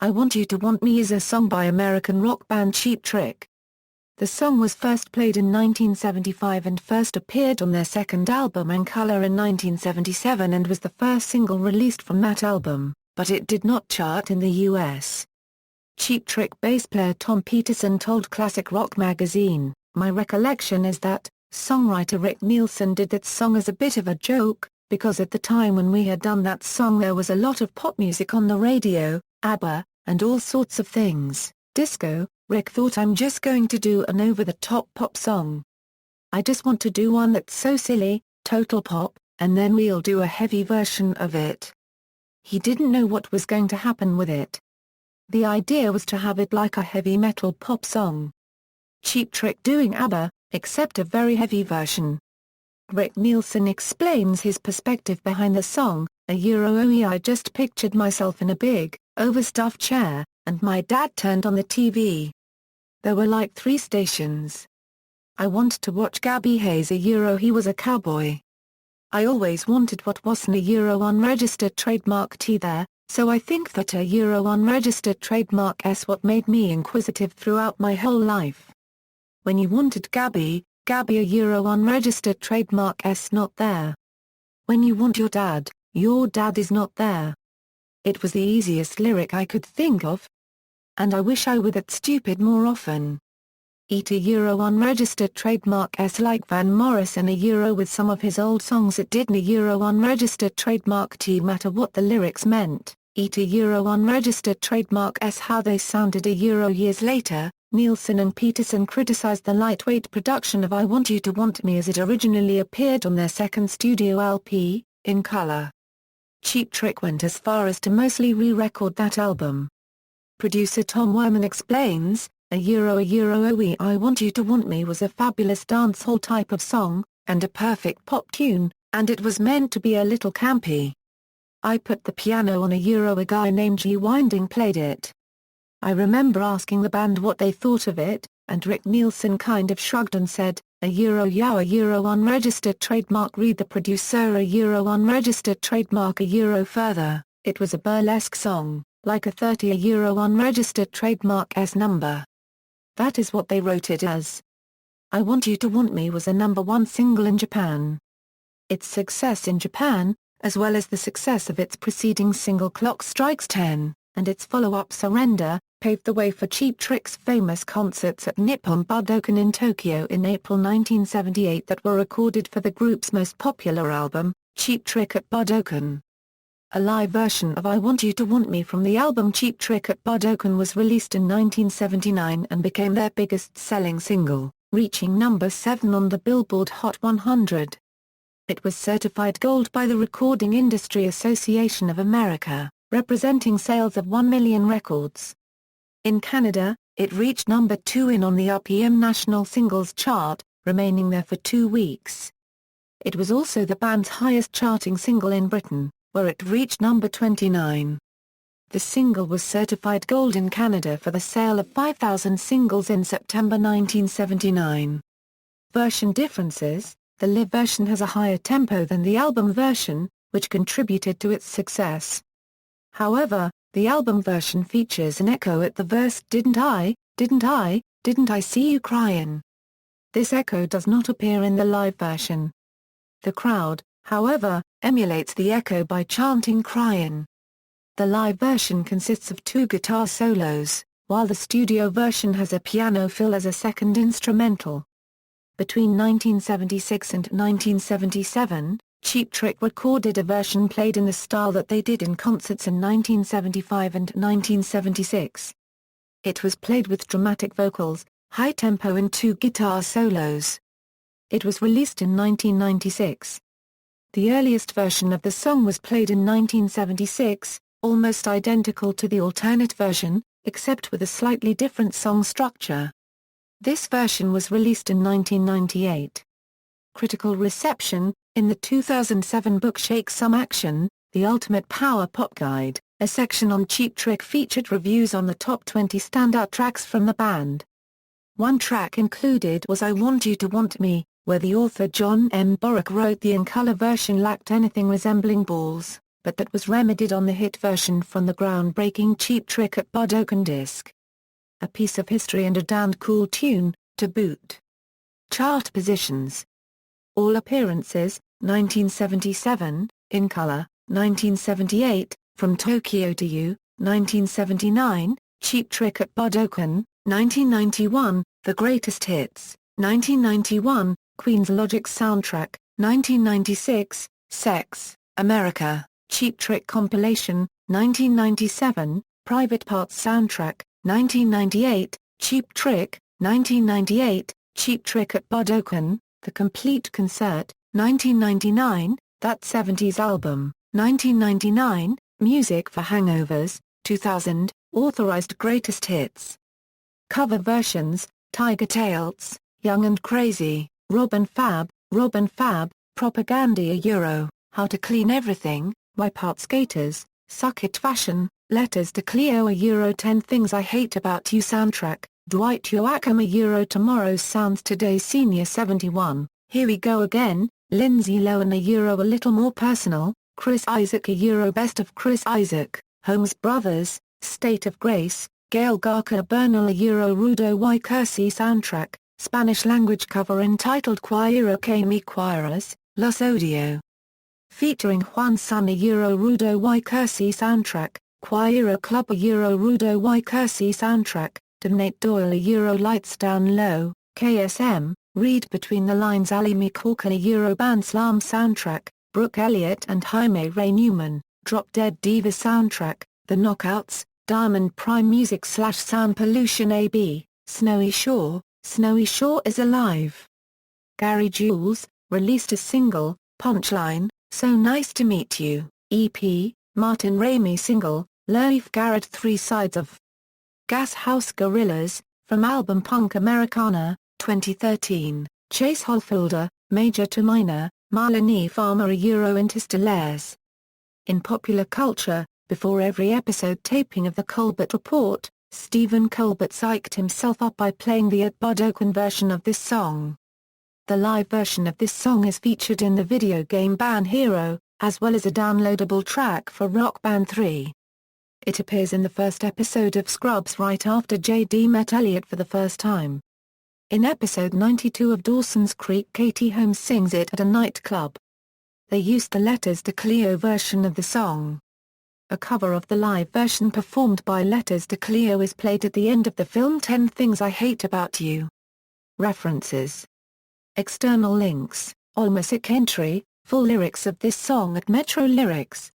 I Want You to Want Me is a song by American rock band Cheap Trick. The song was first played in 1975 and first appeared on their second album In Color in 1977 and was the first single released from that album, but it did not chart in the US. Cheap Trick bass player Tom Peterson told Classic Rock magazine, "My recollection is that, songwriter Rick Nielsen did that song as a bit of a joke, because at the time when we had done that song there was a lot of pop music on the radio, ABBA, and all sorts of things, disco. Rick thought I'm just going to do an over-the-top pop song. I just want to do one that's so silly, total pop, and then we'll do a heavy version of it." He didn't know what was going to happen with it. The idea was to have it like a heavy metal pop song. Cheap Trick doing ABBA, except a very heavy version. Rick Nielsen explains his perspective behind the song, I just pictured myself in a big, overstuffed chair, and my dad turned on the TV. There were like 3 stations. I wanted to watch Gabby Hayes he was a cowboy. I always wanted what wasn't a unregistered trademark T there, so I think that a unregistered trademark S what made me inquisitive throughout my whole life. When you wanted Gabby a unregistered trademark S not there. When you want your dad is not there. It was the easiest lyric I could think of. And I wish I were that stupid more often. Eat a unregistered trademark S like Van Morrison with some of his old songs it didn't a unregistered trademark T matter what the lyrics meant, eat a unregistered trademark S how they sounded years later. Nielsen and Peterson criticized the lightweight production of I Want You to Want Me as it originally appeared on their second studio LP, In Color. Cheap Trick went as far as to mostly re-record that album. Producer Tom Werman explains, I Want You to Want Me was a fabulous dancehall type of song, and a perfect pop tune, and it was meant to be a little campy. I put the piano on a guy named G. Winding played it. I remember asking the band what they thought of it, and Rick Nielsen kind of shrugged and said, a unregistered trademark read the producer a unregistered trademark a further, it was a burlesque song, like a 30 a unregistered trademark S number. That is what they wrote it as. I Want You to Want Me was a #1 single in Japan. Its success in Japan, as well as the success of its preceding single Clock Strikes 10, and its follow-up Surrender, paved the way for Cheap Trick's famous concerts at Nippon Budokan in Tokyo in April 1978 that were recorded for the group's most popular album, Cheap Trick at Budokan. A live version of I Want You to Want Me from the album Cheap Trick at Budokan was released in 1979 and became their biggest-selling single, reaching number 7 on the Billboard Hot 100. It was certified gold by the Recording Industry Association of America, representing sales of 1 million records. In Canada, it reached number 2 on the RPM National Singles Chart, remaining there for 2 weeks. It was also the band's highest-charting single in Britain, where it reached number 29. The single was certified gold in Canada for the sale of 5,000 singles in September 1979. Version differences: the live version has a higher tempo than the album version, which contributed to its success. However, the album version features an echo at the verse didn't I see you cryin'. This echo does not appear in the live version. The crowd, however, emulates the echo by chanting cryin'. The live version consists of 2 guitar solos, while the studio version has a piano fill as a second instrumental. Between 1976 and 1977, Cheap Trick recorded a version played in the style that they did in concerts in 1975 and 1976. It was played with dramatic vocals, high tempo and 2 guitar solos. It was released in 1996. The earliest version of the song was played in 1976, almost identical to the alternate version, except with a slightly different song structure. This version was released in 1998. Critical reception: in the 2007 book Shake Some Action, The Ultimate Power Pop Guide, a section on Cheap Trick featured reviews on the top 20 standout tracks from the band. One track included was I Want You to Want Me, where the author John M. Borek wrote the in-color version lacked anything resembling balls, but that was remedied on the hit version from the groundbreaking Cheap Trick at Budokan disc. A piece of history and a damned cool tune, to boot. Chart positions. All appearances, 1977, In Color, 1978, From Tokyo to You, 1979, Cheap Trick at Budokan, 1991, The Greatest Hits, 1991, Queen's Logic Soundtrack, 1996, Sex, America, Cheap Trick Compilation, 1997, Private Parts Soundtrack, 1998, Cheap Trick, 1998, Cheap Trick at Budokan, The Complete Concert, 1999, That 70s Album, 1999, Music for Hangovers, 2000, Authorized Greatest Hits. Cover versions, Tiger Tails, Young and Crazy, Robin Fab, Propagandia Euro, How to Clean Everything, Wipe Out Skaters, Suck It Fashion, Letters to Cleo a Euro 10 Things I Hate About You Soundtrack, Dwight Yoakam a Euro Tomorrow's Sounds Today Senior 71, Here We Go Again, Lindsay Lohan a Euro A Little More Personal, Chris Isaak a Euro Best of Chris Isaak, Holmes Brothers, State of Grace, Gail Garca Bernal a Euro Rudo y Cursi Soundtrack, Spanish language cover entitled Quiero que me quieras, Los Odio. Featuring Juan Sun a Euro Rudo y Cursi Soundtrack, Quiero Club a Euro Rudo y Cursi Soundtrack, Donate Doyle a Euro Lights Down Low, KSM, Read Between the Lines Ali McCorkle a Euro Band Slam Soundtrack, Brooke Elliott and Jaime Ray Newman, Drop Dead Diva Soundtrack, The Knockouts, Diamond Prime Music / Sound Pollution AB, Snowy Shore is Alive. Gary Jules, released a single, Punchline, So Nice to Meet You, EP, Martin Ramey single, Leif Garrett 3 Sides of Gas House Gorillas, from album Punk Americana, 2013, Chase Holfolder, Major to Minor, Marlene Farmer a Euro Interstellaires. In popular culture, before every episode taping of The Colbert Report, Stephen Colbert psyched himself up by playing the at Budokan version of this song. The live version of this song is featured in the video game Band Hero, as well as a downloadable track for Rock Band 3. It appears in the first episode of Scrubs right after J.D. met Elliot for the first time. In episode 92 of Dawson's Creek, Katie Holmes sings it at a nightclub. They used the Letters to Cleo version of the song. A cover of the live version performed by Letters to Cleo is played at the end of the film 10 Things I Hate About You. References. External links, Allmusic entry, full lyrics of this song at Metro Lyrics.